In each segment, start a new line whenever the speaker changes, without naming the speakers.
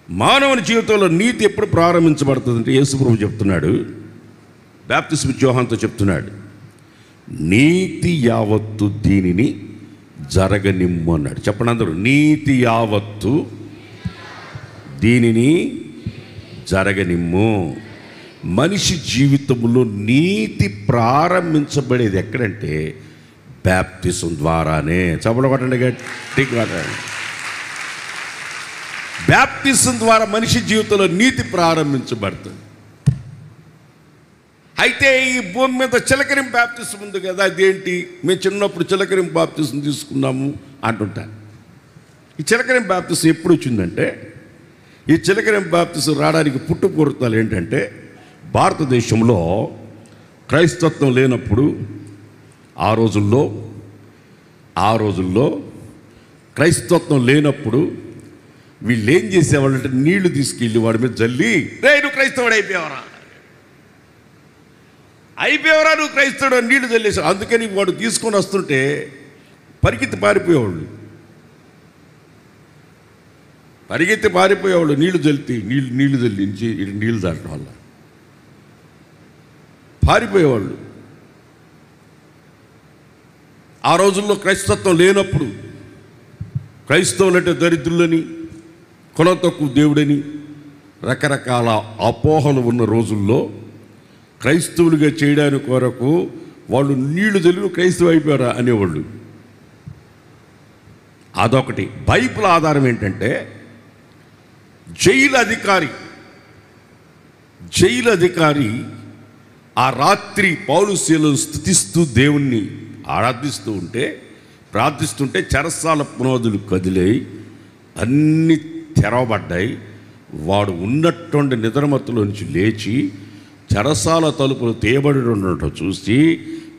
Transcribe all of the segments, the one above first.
మానవుని జీవితంలో నీతి ఎప్పుడు ప్రారంభించబడుతుందంటే యేసుప్రభు చెప్తున్నాడు, బాప్తిస్మ యోహానుతో చెప్తున్నాడు, నీతి యావత్తు దీనిని జరగనిమ్ము అన్నాడు. చెప్పండి అందరూ, నీతి యావత్తు దీనిని జరగనిమ్ము. మనిషి జీవితంలో నీతి ప్రారంభించబడేది ఎక్కడంటే బాప్తిసం ద్వారానే. చప్పట్లు కొట్టండి గట్టిగా. బాప్తిసం ద్వారా మనిషి జీవితంలో నీతి ప్రారంభించబడుతుంది. అయితే ఈ భూమి మీద చిలకరింపు బాప్తిసం ఉంది కదా, అదేంటి? మేము చిన్నప్పుడు చిలకరింపు బాప్తిసం తీసుకున్నాము అంటుంటాను. ఈ చిలకరింపు బాప్తిసం ఎప్పుడు వచ్చిందంటే, ఈ చిలకరింపు బాప్తిసం రావడానికి పుట్టుపూర్వతాలు ఏంటంటే, భారతదేశంలో క్రైస్తత్వం లేనప్పుడు ఆ రోజుల్లో క్రైస్తత్వం లేనప్పుడు వీళ్ళు ఏం చేసేవాళ్ళంటే, నీళ్లు తీసుకెళ్ళి వాడి మీద జల్లి, రే నువ్వు క్రైస్తవుడు అయిపోయావరా నువ్వు క్రైస్తవుడు నీళ్లు జల్లేసావు. అందుకని వాడు తీసుకొని వస్తుంటే పరిగెత్తి పారిపోయేవాళ్ళు, నీళ్లు జల్లించి నీళ్లు దాటడం వల్ల పారిపోయేవాళ్ళు. ఆ రోజుల్లో క్రైస్తత్వం లేనప్పుడు క్రైస్తవులంటే దరిద్రులని, కులం తక్కువ దేవుడని, రకరకాల అపోహలు ఉన్న రోజుల్లో క్రైస్తవులుగా చేయడానికి కొరకు వాళ్ళు నీళ్లు జల్లి క్రైస్తవు అయిపోయారా అనేవాళ్ళు. అదొకటి. బైబిల్ ఆధారం ఏంటంటే, జైలు అధికారి ఆ రాత్రి పౌలు శీలను స్తుతిస్తూ దేవుణ్ణి ప్రార్థిస్తుంటే చెరసాల పునాదులు కదిలాయి, అన్నీ తెరవబడ్డాయి. వాడు ఉన్నటువంటి నిద్రమత్తులో నుంచి లేచి చెరసాల తలుపులు తీయబడి ఉండటం చూసి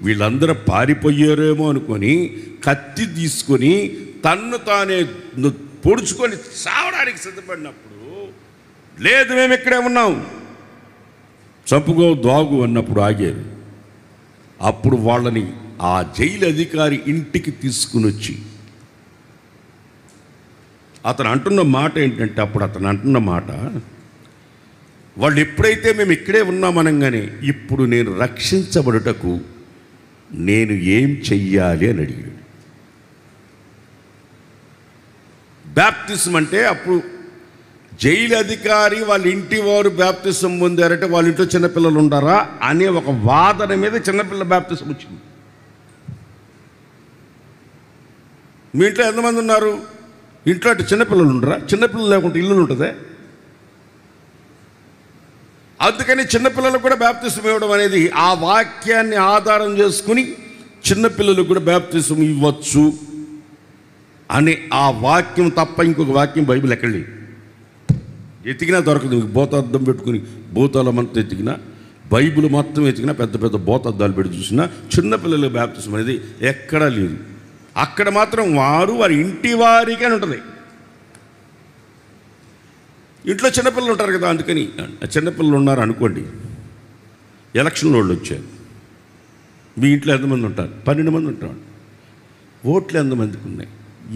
వీళ్ళందరూ పారిపోయారేమో అనుకొని కత్తి తీసుకొని తన్ను తానే పొడుచుకొని చావడానికి సిద్ధపడినప్పుడు, లేదు మేము ఇక్కడే ఉన్నాం, చంపుకో దాగు అన్నప్పుడు ఆగారు. అప్పుడు వాళ్ళని ఆ జైలు అధికారి ఇంటికి తీసుకుని వచ్చి అతను అంటున్న మాట ఏంటంటే, వాళ్ళు ఎప్పుడైతే మేము ఇక్కడే ఉన్నామనగానే, ఇప్పుడు నేను రక్షించబడుటకు నేను ఏం చెయ్యాలి అని అడిగాడు. బాప్తిసం అంటే అప్పుడు జైలు అధికారి వాళ్ళ ఇంటి వారు బాప్తిసం పొందారంటే వాళ్ళ ఇంట్లో చిన్నపిల్లలు ఉండారా అనే ఒక వాదన మీద చిన్నపిల్లల బాప్తిసం వచ్చింది. మీ ఇంట్లో ఎంతమంది ఉన్నారు? ఇంట్లో అటు చిన్నపిల్లలు ఉండరా? చిన్నపిల్లలు లేకుంటే ఇల్లు ఉంటుందే. అందుకని చిన్నపిల్లలకు కూడా బాప్తిసం ఇవ్వడం అనేది ఆ వాక్యాన్ని ఆధారం చేసుకుని చిన్నపిల్లలకు కూడా బాప్తిసం ఇవ్వచ్చు అనే ఆ వాక్యం తప్ప ఇంకొక వాక్యం బైబిల్ ఎక్కడ లేదు. ఎతికినా దొరకదు. మీకు బోతార్థం పెట్టుకుని భూతాలమంతా ఎతికినా, బైబిల్ మొత్తం ఎతికినా, పెద్ద పెద్ద బోతార్థాలు పెట్టి చూసినా చిన్నపిల్లలకు బాప్తిసం అనేది ఎక్కడా లేదు. అక్కడ మాత్రం వారి ఇంటి వారికి అని ఉంటుంది. ఇంట్లో చిన్నపిల్లలు ఉంటారు కదా, అందుకని చిన్నపిల్లలు ఉన్నారు అనుకోండి, ఎలక్షన్లో వాళ్ళు వచ్చారు, మీ ఇంట్లో ఎంతమంది ఉంటారు? 12 మంది ఉంటారు. ఓట్లు ఎంతమందికి ఉన్నాయి?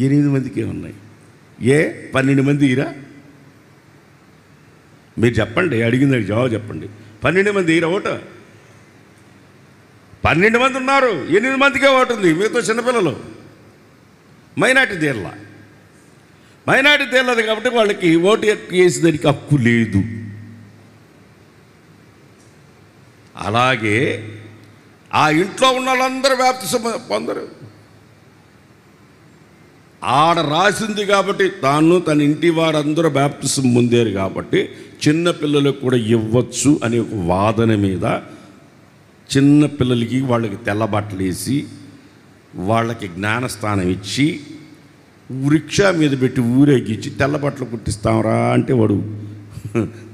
8 మందికే ఉన్నాయి. 12 మంది ఇరా? మీరు చెప్పండి, అడిగింది జవాబు చెప్పండి. 12 మంది ఇరా ఓటు? 12 మంది ఉన్నారు, 8 మందికే ఓటు ఉంది. మిగతా చిన్నపిల్లలు మైనార్టీ తేలదు కాబట్టి వాళ్ళకి ఓటు వేసేదానికి హక్కు లేదు. అలాగే ఆ ఇంట్లో ఉన్న వాళ్ళందరూ బాప్తిసం పొందరు. ఆడ రాసింది కాబట్టి తాను తన ఇంటి వారందరూ బాప్తిసం పొందారు కాబట్టి చిన్నపిల్లలకు కూడా ఇవ్వచ్చు అనే ఒక వాదన మీద చిన్నపిల్లలకి వాళ్ళకి తెల్లబట్టలు వేసి వాళ్ళకి జ్ఞానస్థానం ఇచ్చి రిక్షా మీద పెట్టి ఊరేగించి తెల్లబట్టలు కుట్టిస్తావరా అంటే వాడు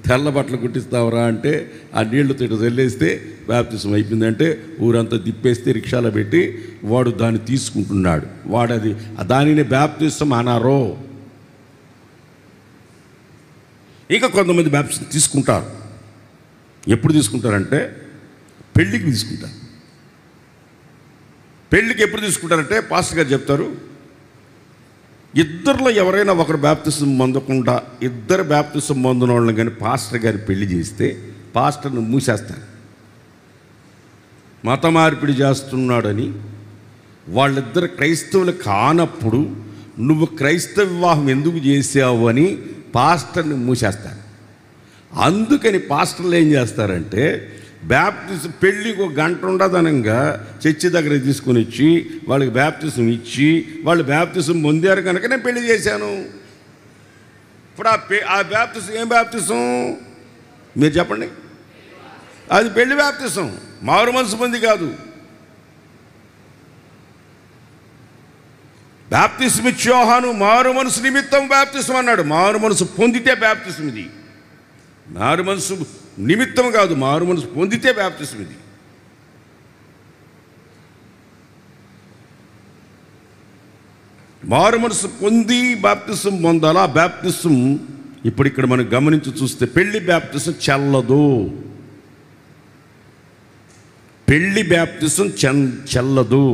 తెల్లబట్టలు కుట్టిస్తావరా అంటే ఆ నీళ్లతో చల్లేస్తే బాప్తిసం అయిపోయిందంటే ఊరంతా తిప్పేస్తే రిక్షాలో పెట్టి వాడు దాన్ని తీసుకుంటున్నాడు. వాడది దానిని బాప్తిసం అనారో. ఇంకా కొంతమంది బాప్తిసం తీసుకుంటారు. ఎప్పుడు తీసుకుంటారంటే పెళ్ళికి తీసుకుంటారు. పెళ్ళికి ఎప్పుడు తీసుకుంటారంటే పాస్టర్ గారు చెప్తారు, ఇద్దరిలో ఎవరైనా ఒకరు బ్యాప్తిసం పొందకుండా ఇద్దరు బ్యాప్తిసం పొందిన వాళ్ళని కానీ పాస్టర్ గారు పెళ్లి చేస్తే పాస్టర్ను మూసేస్తారు. మత మార్పిడి చేస్తున్నాడని. వాళ్ళిద్దరు క్రైస్తవులు కానప్పుడు నువ్వు క్రైస్తవ వివాహం ఎందుకు చేసావు అని పాస్టర్ని మూసేస్తారు. అందుకని పాస్టర్లు ఏం చేస్తారంటే బ్యాప్తిసం పెళ్ళికి ఒక గంట ఉండదనంగా చర్చి దగ్గర తీసుకుని వచ్చి వాళ్ళకి బ్యాప్తిసం ఇచ్చి వాళ్ళు బ్యాప్తిసం పొందారు కనుక నేను పెళ్లి చేశాను. ఇప్పుడు ఆ బ్యాప్తిసం ఏం బ్యాప్తిసం మీరు చెప్పండి? అది పెళ్లి బ్యాప్తిసం, మారు మనసు పొంది కాదు. బ్యాప్తిసం ఇచ్చి యోహాను మారు మనసు నిమిత్తం బ్యాప్తిసం అన్నాడు. మారు మనసు పొందితే బ్యాప్తిసం ఇది. మారు మనసు నిమిత్తం కాదు, మారు మనసు పొందితే బ్యాప్తిసం ఇది. మారు మనసు పొంది బ్యాప్తిసం పొందాలా. బ్యాప్తిసం ఇప్పుడు ఇక్కడ మనం గమనించి చూస్తే పెళ్లి బ్యాప్తిసం చెల్లదు. పెళ్లి బ్యాప్తిసం చెల్లదు.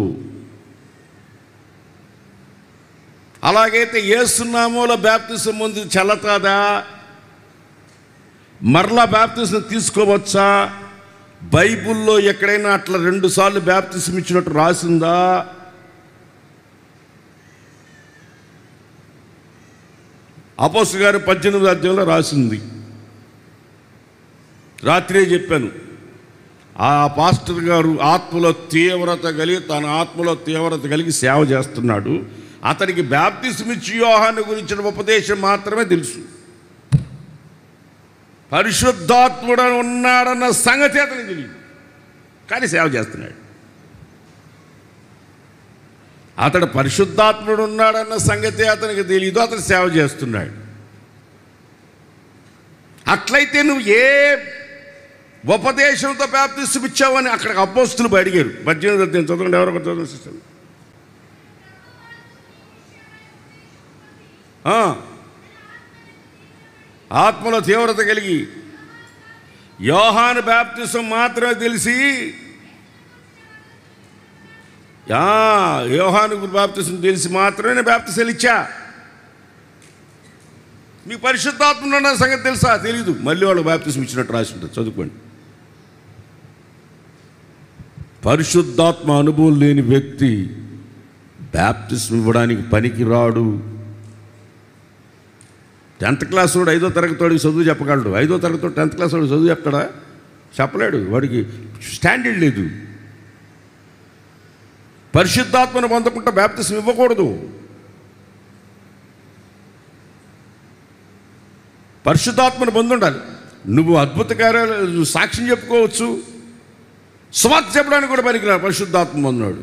అలాగైతే యేసు నామములో బ్యాప్తిసం పొంది చెల్లతాదా? మరలా బ్యాప్తిసం తీసుకోవచ్చా? బైబిల్లో ఎక్కడైనా అట్లా 2 సార్లు బ్యాప్తిసం ఇచ్చినట్టు రాసిందా? అపోస్తలుల గారు 18వ అధ్యాయంలో రాసింది. రాత్రే చెప్పాను, ఆ పాస్టర్ గారు ఆత్మలో తీవ్రత కలిగి తన ఆత్మలో తీవ్రత కలిగి సేవ చేస్తున్నాడు. అతనికి బ్యాప్తిసం ఇచ్చి యోహాను గురించిన ఉపదేశం మాత్రమే తెలుసు. పరిశుద్ధాత్ముడు ఉన్నాడన్న సంగతి అతనికి తెలియదు, కానీ సేవ చేస్తున్నాడు. అతడు పరిశుద్ధాత్ముడు ఉన్నాడన్న సంగతి అతనికి తెలియదు, అతను సేవ చేస్తున్నాడు. అట్లయితే నువ్వు ఏ ఉపదేశంతో బ్యాప్తిసం ఇచ్చావని అక్కడ అపోస్తులు అడిగారు. 18వ అధ్యాయం చదవండి, ఎవరొకరు చదవండి సిస్టర్. ఆత్మలో తీవ్రత కలిగి యోహాను బ్యాప్తిసం మాత్రమే తెలిసి యోహాను బాప్తిసం తెలిసి మాత్రమే నేను బాప్తిసాలు ఇచ్చా. మీకు పరిశుద్ధాత్మ ఉన్న సంగతి తెలుసా? తెలీదు. మళ్ళీ వాళ్ళు బాప్తిసం ఇచ్చినట్టు రాసి ఉంటుంది, చదువుకోండి. పరిశుద్ధాత్మ అనుభవం లేని వ్యక్తి బాప్తిసం ఇవ్వడానికి పనికి రాడు. 10th క్లాస్ వాడు 5వ తరగతి వాడికి చదువు చెప్పగలడు. 5వ తరగతి 10th క్లాస్ వాడు చదువు చెప్తాడా? చెప్పలేడు. వాడికి స్టాండర్డ్ లేదు. పరిశుద్ధాత్మను పొందకుండా బాప్తిసం ఇవ్వకూడదు. పరిశుద్ధాత్మను పొందుండాలి. నువ్వు అద్భుత కార్యాలు సాక్ష్యం చెప్పుకోవచ్చు, సువార్త చెప్పడానికి కూడా పనికిరా. పరిశుద్ధాత్మ పొందినాడు.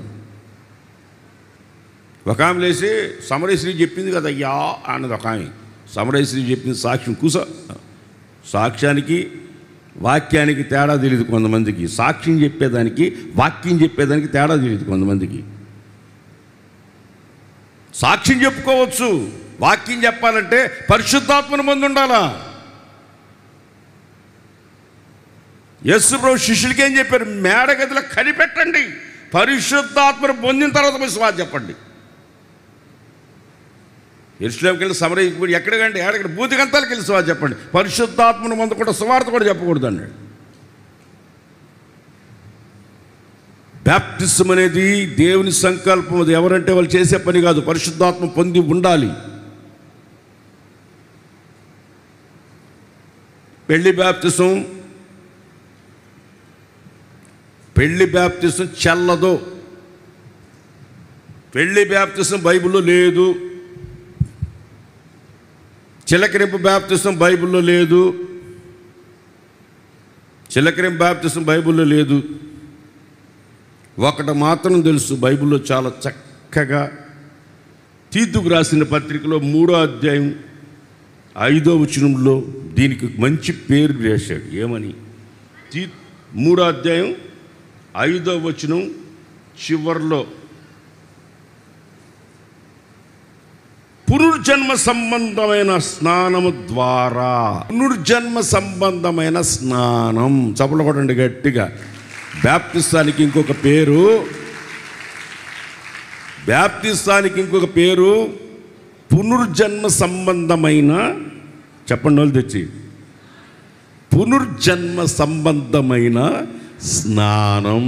ఒక ఆమె లేసి సమరేశ్వరి చెప్పింది కదా అయ్యా అన్నది. ఒక ఆమె సమరేశ్వరి చెప్పింది సాక్ష్యం. కూసో. సాక్ష్యానికి వాక్యానికి తేడా తెలియదు కొంతమందికి. సాక్ష్యం చెప్పేదానికి వాక్యం చెప్పేదానికి తేడా తెలియదు కొంతమందికి. సాక్ష్యం చెప్పుకోవచ్చు, వాక్యం చెప్పాలంటే పరిశుద్ధాత్మను పొంది ఉండాలా. యేసు ప్రభు శిష్యులకి ఏం చెప్పారు? మేడగదిలో కనిపెట్టండి, పరిశుద్ధాత్మను పొందిన తర్వాత పోయి సువార్త చెప్పండి. యెరూషలేముకి వెళ్ళి సమరయ ఎక్కడికంటే ఎక్కడ భూతిగంతాలకు వెళ్ళి సువార్త చెప్పండి. పరిశుద్ధాత్మను పొందకుండా సువార్త కూడా చెప్పకూడదు అన్నాడు. బ్యాప్టిజం అనేది దేవుని సంకల్పం. అది ఎవరంటే వాళ్ళు చేసే పని కాదు. పరిశుద్ధాత్మ పొంది ఉండాలి. పెళ్లి బ్యాప్టిజం చెల్లదు. పెళ్లి బ్యాప్టిజం బైబిల్లో లేదు. చిలకరింపు బ్యాప్టిజం బైబిల్లో లేదు. చిలకరింపు బ్యాప్టిజం బైబిల్లో లేదు. ఒకటి మాత్రం తెలుసు, బైబిల్లో చాలా చక్కగా తీతుకు రాసిన పత్రికలో 3వ అధ్యాయం 5వ వచనంలో దీనికి మంచి పేరు వేశాడు. ఏమని? 3వ అధ్యాయం 5వ వచనం చివర్లో పునర్జన్మ సంబంధమైన స్నానము ద్వారా. పునర్జన్మ సంబంధమైన స్నానం. చప్పట్లు కొట్టండి గట్టిగా. బ్యాప్టిస్తానికి ఇంకొక పేరు, బ్యాప్టిస్తానికి ఇంకొక పేరు పునర్జన్మ సంబంధమైన, చెప్పండి వాళ్ళు తెచ్చి, పునర్జన్మ సంబంధమైన స్నానం.